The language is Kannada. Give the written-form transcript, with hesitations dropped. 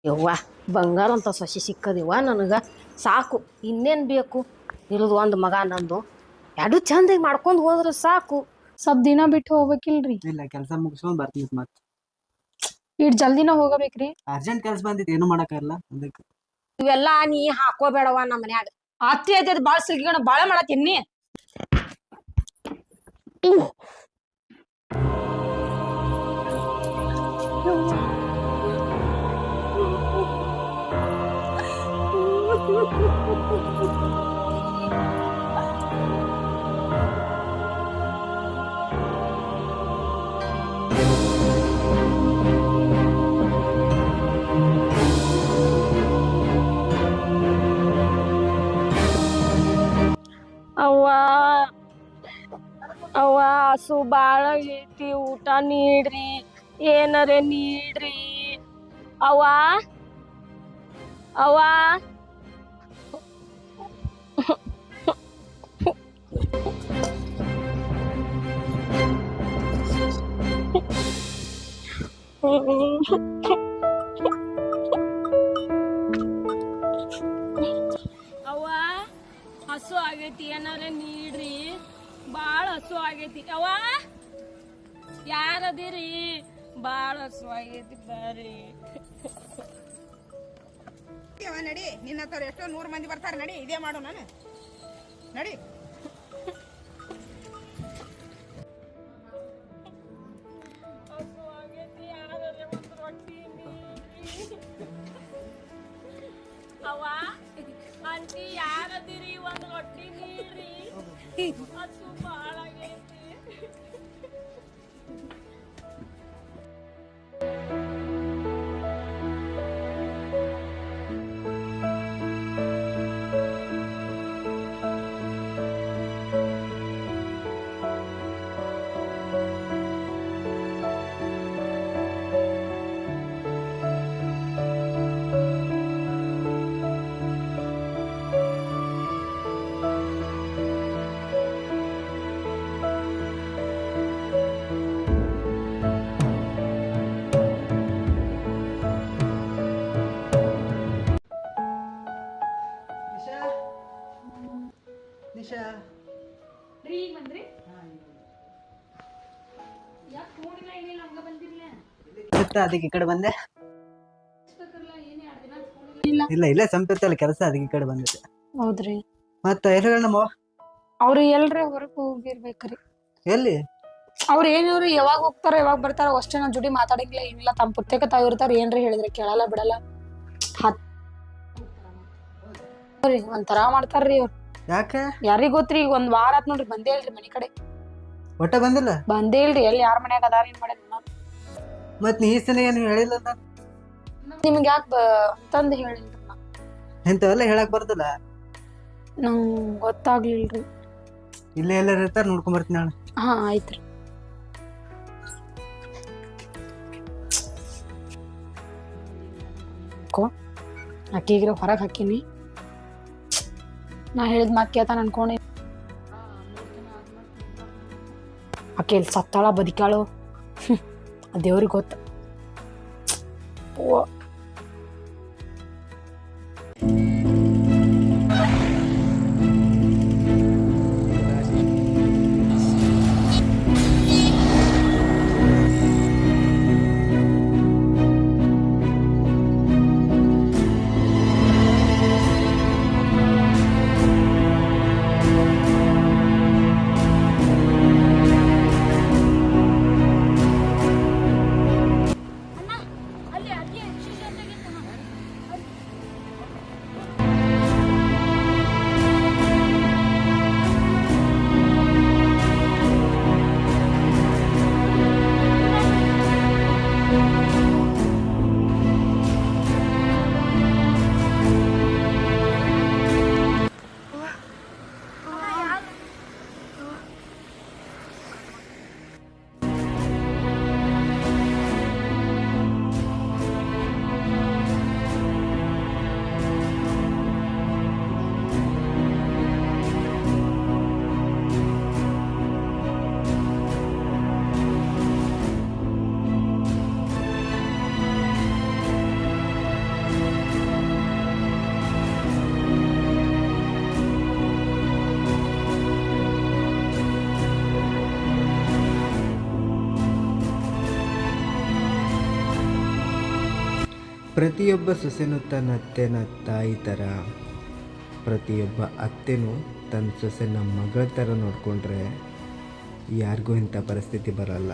ಯವ್ವ ಬಂಗಾರ ಅಂತ ಸೊಸಿ ಸಿಕ್ಕದಿವ್ವ ನನಗೆ ಸಾಕು. ಇನ್ನೇನು ಬೇಕು? ಇರೋದು ಒಂದು ಮಗ ನಂದು. ಎರಡು ಚಂದಾಗಿ ಮಾಡ್ಕೊಂಡು ಹೋದ್ರೆ ಸಾಕು. ಸ್ವಲ್ಪ ದಿನ ಬಿಟ್ಟು ಹೋಗ್ಬೇಕಿಲ್ರಿ? ಇಲ್ಲ, ಕೆಲಸ ಮುಗಿಸ್ಕೊಂಡ್ ಬರ್ತೀನಿ ಮತ್ತೆ. ಇಟ್ ಜಲ್ದಿನ ಹೋಗಬೇಕ್ರಿ? ಅರ್ಜೆಂಟ್ ಕೆಲಸ ಬಂದಿತ್ತು, ಏನು ಮಾಡಕ್ಕಾಗಲ್ಲ ಅದಕ್ಕೆ. ಇವೆಲ್ಲ ನೀ ಹಾಕೋಬೇಡವ ನಮ್ಮ ಮನ್ಯಾಗ. ಅತ್ತಿ ಅದ ಬಾಳ ಸಿಲ್ಗಿಗಣ ಬಾಳ ಮಾಡತ್ತೀನಿ. ಅವ್ವ ಅವ್ವ ಹಸು ಬಾಳ ಐತಿ, ಊಟ ನೀಡ್ರಿ, ಏನರೆ ನೀಡ್ರಿ ಅವ್ವ ಅವ್ವ. ಅವ್ವ ಹಸು ಆಗೈತಿ, ಏನಾರ ನೀಡ್ರಿ, ಬಾಳ ಹಸು ಆಗೈತಿ ಅವ್ವ. ಯಾರದಿರಿ? ಬಾಳ ಹಸು ಆಗೈತಿ, ಬರ್ರಿ. ನಡಿ, ನಿನ್ನ ಹತ್ರ ಎಷ್ಟೋ 100 ಮಂದಿ ಬರ್ತಾರೆ, ನಡಿ ಇದೇ ಮಾಡು. ನಾನು ನಡಿ. ಹಸು ಆಗೈತಿ, ಯಾರರೆ ಒಂದು ರೊಟ್ಟಿ ನೀಡ್ರಿ. ಅವ್ವ ಆಂಟಿ ಯಾರದಿರಿ? ಒಂದು ರೊಟ್ಟಿ ನೀಡ್ರಿ, ಹಸು ಬಾಳ ಆಗೈತಿ. ನಿಶಾ ರೀ ಈಗ ಬಂದ್ರಿ? ಯಾಕೆ ಫೋನಿಲ್ಲ ಏನಿಲ್ಲ ಹಂಗ ಬಂದಿರ್ಲ? ಅದಕ್ಕೆ ಈ ಕಡೆ ಬಂದೆ. ಏನೇ 2 ದಿನ ಫೋನಿಲ್ಲ. ಇಲ್ಲ ಇಲ್ಲೇ ಸಂಪಿರ್ತಲ್ಲ ಕೆಲಸ, ಅದಕ್ಕೆ ಈ ಕಡೆ ಬಂದಿದ್ದೆ. ಹೌದ್ರಿ? ಮತ್ತ ಎಲ್ಲ ನಮ್ಮ ಅವ್ರು ಎಲ್ರಿ ಹೊರಗೆ ಹೋಗಿರ್ಬೇಕ್ರಿ. ಎಲ್ಲಿ? ಅವ್ರ ಏನಿವ್ರಿ ಯಾವಾಗ ಹೋಗ್ತಾರ ಯಾವಾಗ ಬರ್ತಾರ ಅಷ್ಟೇ. ನನ್ ಜೋಡಿ ಮಾತಾಡಂಗಿಲ್ಲ ಏನಿಲ್ಲ. ತಮ್ಮ ಪುಸ್ತಕ ತಾವಿರ್ತಾರ, ಏನ್ರಿ ಹೇಳಿದ್ರೆ ಕೇಳಲ್ಲ ಬಿಡಲ್ಲ. ಒಂಥರ ಮಾಡ್ತಾರ್ರಿ ಅವ್ರು. ಯಾಕೆ? ಯಾರಿಗ್ ಗೊತ್ತ್ರಿ? ಈಗ 1 ವಾರ ಆತ್ ನೋಡ್ರಿ ಬಂದೇ ಇಲ್ರಿ ಮನಿ ಕಡೆ. ಒಟ್ಟ ಬಂದಿಲ್ಲ? ಬಂದೇ ಇಲ್ರಿ. ಎಲ್ಲಿ ಯಾರ ಮನ್ಯಾಗ ಅದಾರ ಏನ್ ಮಾಡ್ಯಾರ? ಮತ್ ನೀ ಈ ಸಲ ಏನು ಹೇಳಿಲ್ಲ ನಿಮ್ಗೆ ಯಾಕೆ ಅಂತಂದ್ ಹೇಳಿಲ್ರಿ. ಇಂಥವೆಲ್ಲ ಹೇಳಕ್ ಬರ್ತಲ್ಲ. ನಂಗ್ ಗೊತ್ತಾಗ್ಲಿಲ್ರಿ. ಇಲ್ಲೇ ಎಲ್ಲಾರ ಇರ್ತಾರ, ನೋಡ್ಕೊಂಡ್ ಬರ್ತೀನಿ ನಾನು. ಹಾ ಆಯ್ತ್ರಿ. ಅಕ್ಕಿಗ್ರೆ ಹೊರಗೆ ಹಾಕಿನಿ. ನಾ ಹೇಳಿದ್ ಮಾತ್ ಕೇಳ್ತಾನ ಅನ್ಕೊಂಡಿ. ಅಕ್ಕಿ ಇಲ್ಲಿ ಸತ್ತಾಳ ಬದುಕಾಳು ದೇವ್ರಿಗೆ ಗೊತ್ತ. ಅಲ್ಲಿ ಅಕ್ಕಿ ಪ್ರತಿಯೊಬ್ಬ ಸೊಸೆನೂ ತನ್ನ ಅತ್ತೆನ ತಾಯಿ ಥರ, ಪ್ರತಿಯೊಬ್ಬ ಅತ್ತೆನೂ ತನ್ನ ಸೊಸೆನ ಮಗಳ ಥರ ನೋಡಿಕೊಂಡ್ರೆ ಯಾರಿಗೂ ಇಂಥ ಪರಿಸ್ಥಿತಿ ಬರಲ್ಲ.